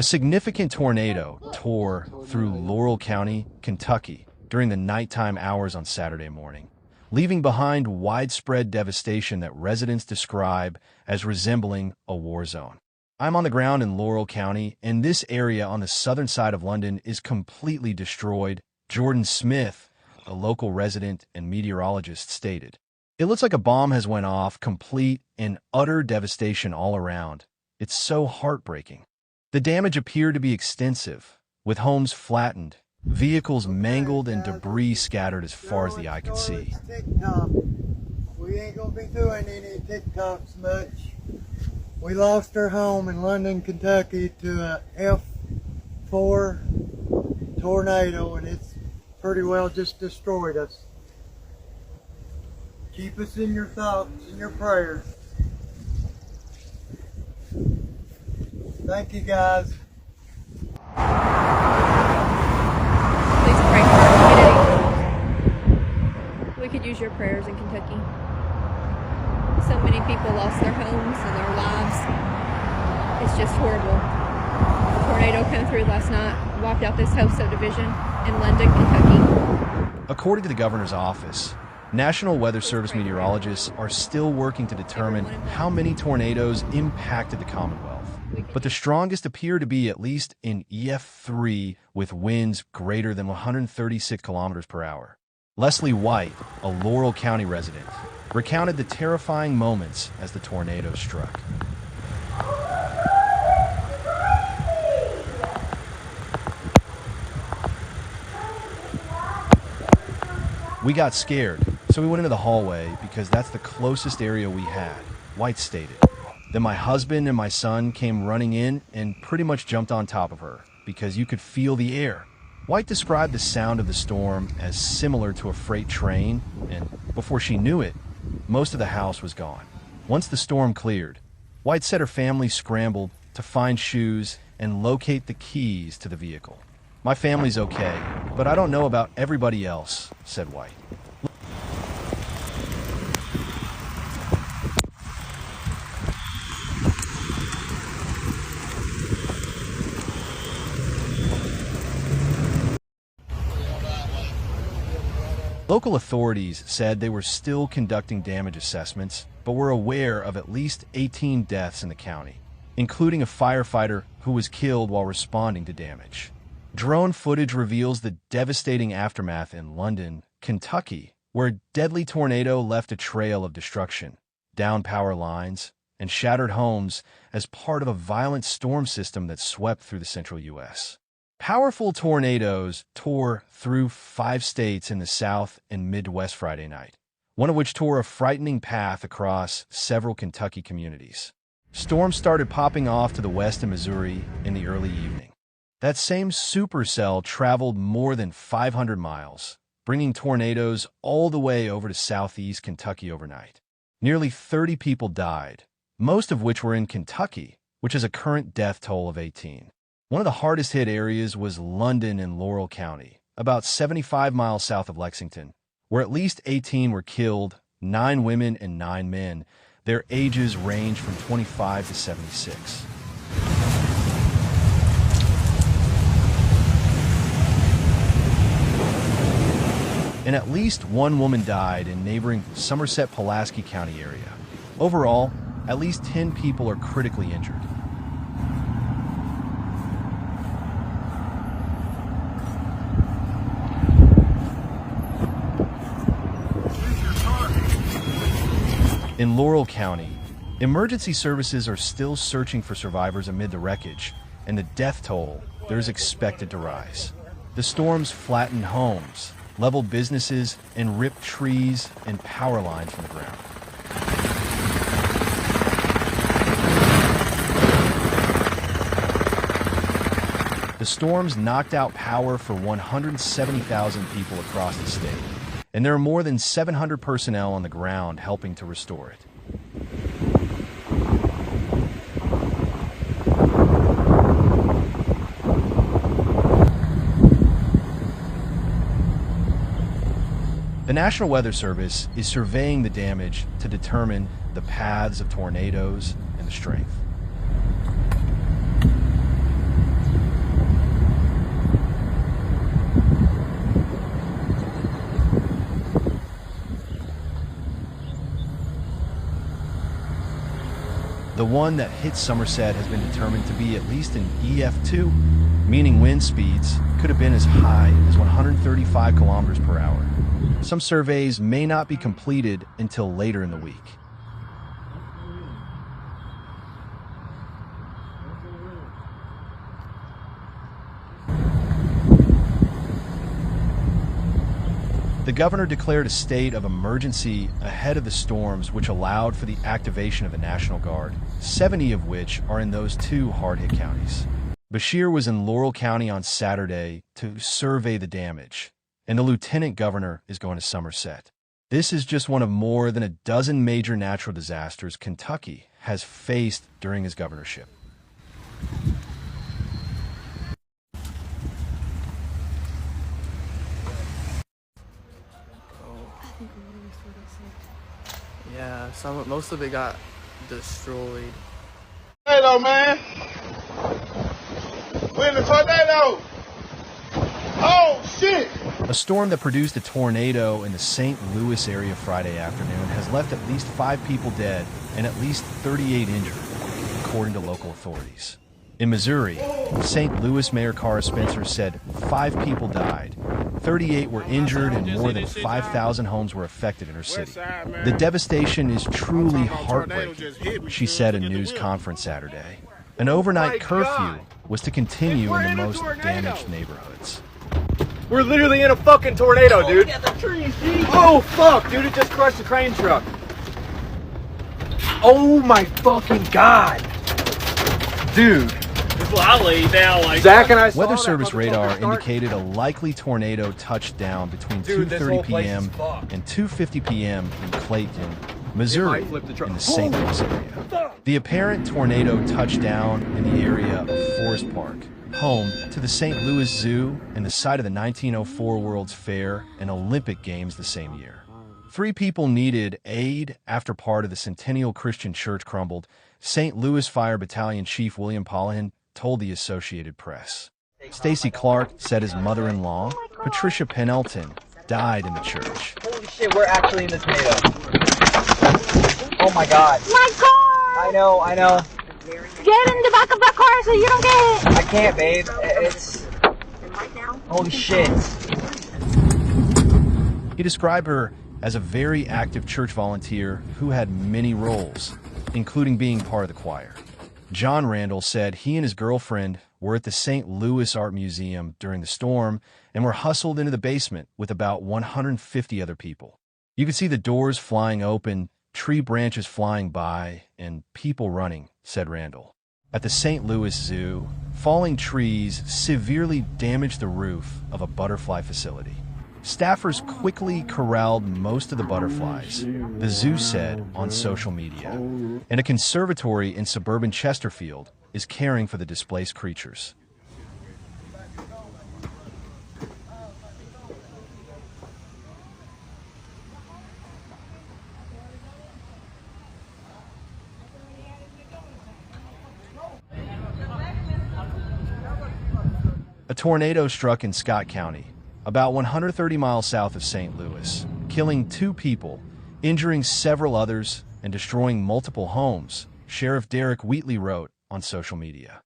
A significant tornado tore through Laurel County, Kentucky, during the nighttime hours on Saturday morning, leaving behind widespread devastation that residents describe as resembling a war zone. I'm on the ground in Laurel County, and this area on the southern side of London is completely destroyed, Jordan Smith, a local resident and meteorologist, stated. It looks like a bomb has went off, complete and utter devastation all around. It's so heartbreaking. The damage appeared to be extensive, with homes flattened, vehicles mangled, and debris scattered as far as the eye could see. TikTok. We ain't gonna be doing any TikToks much. We lost our home in London, Kentucky to a F4 tornado, and it's pretty well just destroyed us. Keep us in your thoughts and your prayers. Thank you, guys. Please pray for our community. We could use your prayers in Kentucky. So many people lost their homes and their lives. It's just horrible. A tornado came through last night, wiped out this whole subdivision in London, Kentucky. According to the governor's office, National Weather Service meteorologists are still working to determine how many tornadoes impacted the Commonwealth. But the strongest appear to be at least in EF3 with winds greater than 136 kilometers per hour. Leslie White, a Laurel County resident, recounted the terrifying moments as the tornado struck. We got scared, so we went into the hallway because that's the closest area we had, White stated. Then my husband and my son came running in and pretty much jumped on top of her because you could feel the air. White described the sound of the storm as similar to a freight train, and before she knew it, most of the house was gone. Once the storm cleared, White said her family scrambled to find shoes and locate the keys to the vehicle. My family's okay, but I don't know about everybody else, said White. Local authorities said they were still conducting damage assessments, but were aware of at least 18 deaths in the county, including a firefighter who was killed while responding to damage. Drone footage reveals the devastating aftermath in London, Kentucky, where a deadly tornado left a trail of destruction, downed power lines, and shattered homes as part of a violent storm system that swept through the central U.S. Powerful tornadoes tore through 5 states in the South and Midwest Friday night, one of which tore a frightening path across several Kentucky communities. Storms started popping off to the west in Missouri in the early evening. That same supercell traveled more than 500 miles, bringing tornadoes all the way over to southeast Kentucky overnight. Nearly 30 people died, most of which were in Kentucky, which has a current death toll of 18. One of the hardest hit areas was London in Laurel County, about 75 miles south of Lexington, where at least 18 were killed, 9 women and 9 men. Their ages range from 25 to 76. And at least 1 woman died in neighboring Somerset-Pulaski County area. Overall, at least 10 people are critically injured. In Laurel County, emergency services are still searching for survivors amid the wreckage, and the death toll there is expected to rise. The storms flattened homes, leveled businesses, and ripped trees and power lines from the ground. The storms knocked out power for 170,000 people across the state, and there are more than 700 personnel on the ground helping to restore it. The National Weather Service is surveying the damage to determine the paths of tornadoes and the strength. The one that hit Somerset has been determined to be at least an EF2, meaning wind speeds could have been as high as 135 kilometers per hour. Some surveys may not be completed until later in the week. The governor declared a state of emergency ahead of the storms, which allowed for the activation of the National Guard, 70 of which are in those two hard-hit counties. Beshear was in Laurel County on Saturday to survey the damage, and the lieutenant governor is going to Somerset. This is just one of more than a dozen major natural disasters Kentucky has faced during his governorship. Yeah, most of it got destroyed. Tornado, man. We're in the tornado. Oh, shit. A storm that produced a tornado in the St. Louis area Friday afternoon has left at least 5 people dead and at least 38 injured, according to local authorities. In Missouri, St. Louis Mayor Cara Spencer said 5 people died, 38 were injured, and more than 5,000 homes were affected in her city. The devastation is truly heartbreaking, she said in a news conference Saturday. An overnight curfew was to continue in the most damaged neighborhoods. We're literally in a fucking tornado, dude. Oh, fuck, dude, it just crushed the crane truck. Oh my fucking God. Dude. Zach and I saw Weather Service radar indicated a likely tornado touched down between 2:30 p.m. and 2:50 p.m. in Clayton, Missouri, in the St. Louis area. The apparent tornado touched down in the area of Forest Park, home to the St. Louis Zoo and the site of the 1904 World's Fair and Olympic Games the same year. 3 people needed aid after part of the Centennial Christian Church crumbled, St. Louis Fire Battalion Chief William Pollahan told the Associated Press. Stacy Clark said his mother-in-law, Patricia Penelton, died in the church. Holy shit, we're actually in the tornado. Oh my God. My car! I know. Get in the back of that car so you don't get hit! I can't, babe. It's... Holy shit. He described her as a very active church volunteer who had many roles, including being part of the choir. John Randall said he and his girlfriend were at the St. Louis Art Museum during the storm and were hustled into the basement with about 150 other people. You could see the doors flying open, tree branches flying by, and people running, said Randall. At the St. Louis Zoo, falling trees severely damaged the roof of a butterfly facility. Staffers quickly corralled most of the butterflies, the zoo said on social media, and a conservatory in suburban Chesterfield is caring for the displaced creatures. A tornado struck in Scott County, about 130 miles south of St. Louis, killing 2 people, injuring several others, and destroying multiple homes, Sheriff Derek Wheatley wrote on social media.